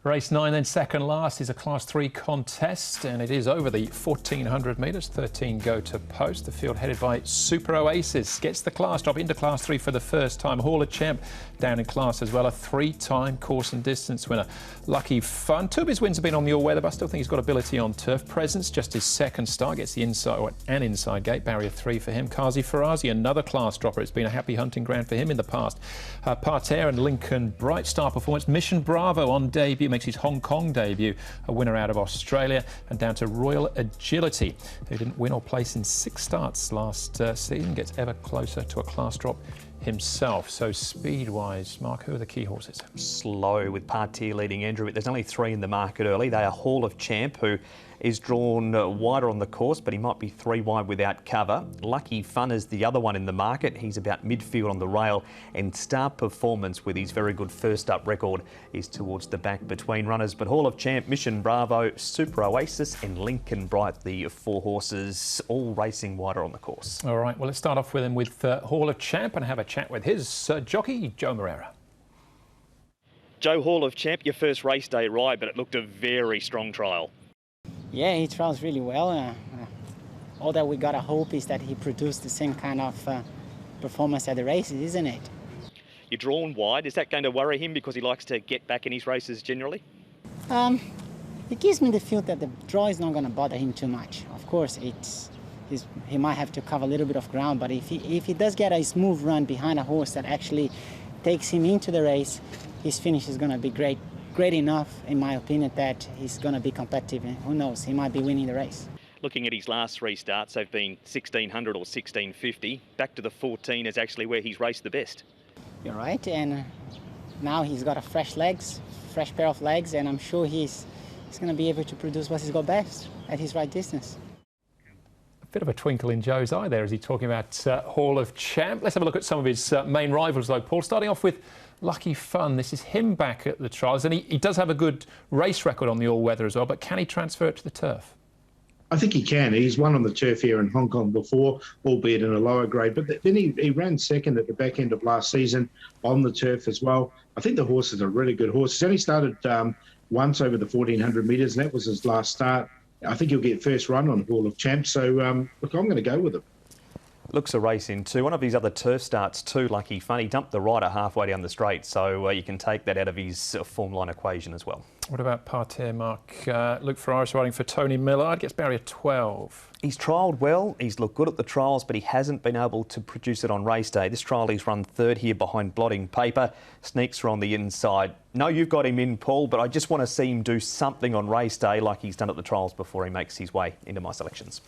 Race 9 then second last is a Class 3 contest, and it is over the 1400 metres, 13 go to post. The field headed by Super Oasis gets the class drop into Class 3 for the first time. Hall of Champ down in class as well, a three-time course and distance winner. Lucky Fun, two of his wins have been on the all-weather, but I still think he's got ability on turf. Presence, just his second start, gets the inside or an inside gate, barrier 3 for him. Kazi Farazi, another class dropper. It's been a happy hunting ground for him in the past. Parterre and Lincoln Bright star performance. Mission Bravo on debut, makes his Hong Kong debut, a winner out of Australia. And down to Royal Agility, who didn't win or place in 6 starts last season, gets ever closer to a class drop himself. So speed-wise, Mark, who are the key horses? Slow with Parterre leading Andrew, but there's only 3 in the market early. They are Hall of Champ, who is drawn wider on the course, but he might be 3 wide without cover. Lucky Fun is the other one in the market. He's about midfield on the rail, and Star Performance, with his very good first up record, is towards the back between runners. But Hall of Champ, Mission Bravo, Super Oasis and Lincoln Bright, the 4 horses, all racing wider on the course. All right, well, let's start off with him with Hall of Champ and have a chat with his jockey, Joe Moreira. Joe, Hall of Champ, your first race day ride, but it looked a very strong trial. Yeah, he trials really well. All that we gotta hope is that he produced the same kind of performance at the races, isn't it? You're drawn wide. Is that going to worry him because he likes to get back in his races generally? It gives me the feel that the draw is not going to bother him too much. Of course, he might have to cover a little bit of ground, but if he does get a smooth run behind a horse that actually takes him into the race, his finish is going to be great enough, in my opinion, that he's going to be competitive. And who knows, he might be winning the race. Looking at his last 3 starts, they've been 1600 or 1650. Back to the 14 is actually where he's raced the best. You're right, and now he's got a fresh pair of legs, and I'm sure he's going to be able to produce what he's got best at his right distance. A bit of a twinkle in Joe's eye there as he's talking about Hall of Champ. Let's have a look at some of his main rivals though, Paul, starting off with Lucky Fun. This is him back at the trials, and he does have a good race record on the all-weather as well, but can he transfer it to the turf? I think he can. He's won on the turf here in Hong Kong before, albeit in a lower grade. But then he ran second at the back end of last season on the turf as well. I think the horse is a really good horse. He's only started once over the 1400 metres, and that was his last start. I think he'll get first run on Hall of Champ. So, look, I'm going to go with him. Looks a race in 2. One of his other turf starts too, Lucky Fun. He dumped the rider halfway down the straight, so you can take that out of his form line equation as well. What about Parterre, Mark? Luke Ferraris riding for Tony Millard, gets barrier 12. He's trialled well, he's looked good at the trials, but he hasn't been able to produce it on race day. This trial he's run 3rd here behind Blotting Paper. Sneaks are on the inside. No, you've got him in, Paul, but I just want to see him do something on race day like he's done at the trials before he makes his way into my selections.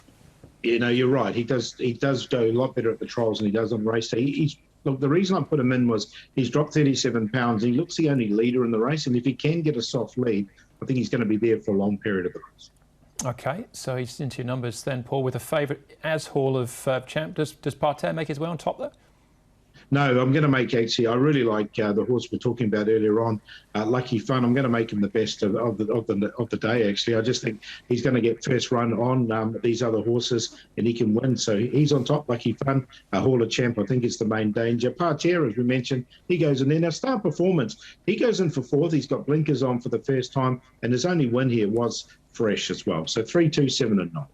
Yeah, no, you're right. He does go a lot better at the trials than he does on race day. Look, the reason I put him in was he's dropped 37 pounds. He looks the only leader in the race, and if he can get a soft lead, I think he's going to be there for a long period of the race. OK, so he's into your numbers then, Paul, with a favourite as Hall of Champ. Does Parterre make his way on top there? No, I'm going to make actually. I really like the horse we're talking about earlier on, Lucky Fun. I'm going to make him the best of the day. Actually, I just think he's going to get first run on these other horses, and he can win. So he's on top. Lucky Fun, Hall of Champ. I think is the main danger. Parterre, as we mentioned, he goes in there. Now, Star Performance, he goes in for 4th. He's got blinkers on for the first time, and his only win here was fresh as well. So 3, 2, 7, and 9.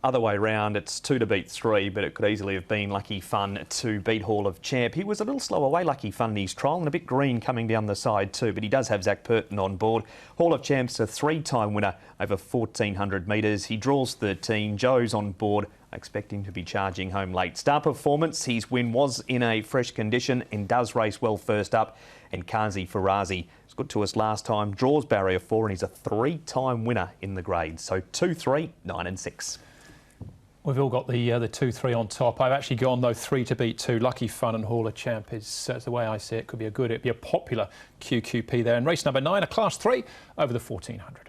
Other way round, it's 2 to beat 3, but it could easily have been Lucky Fun to beat Hall of Champ. He was a little slow away, Lucky Fun, in his trial, and a bit green coming down the side too, but he does have Zach Purton on board. Hall of Champ's a 3-time winner over 1400 metres. He draws 13. Joe's on board. I expect him to be charging home late. Star Performance, his win was in a fresh condition and does race well first up. And Kazi Farazi was good to us last time, draws barrier 4, and he's a 3-time winner in the grade. So 2, 3, 9 and 6. We've all got the 2-3 on top. I've actually gone, though, 3 to beat 2. Lucky Fun and Hall of Champ is the way I see it. It'd be a popular QQP there. And race number 9, a Class 3 over the 1400.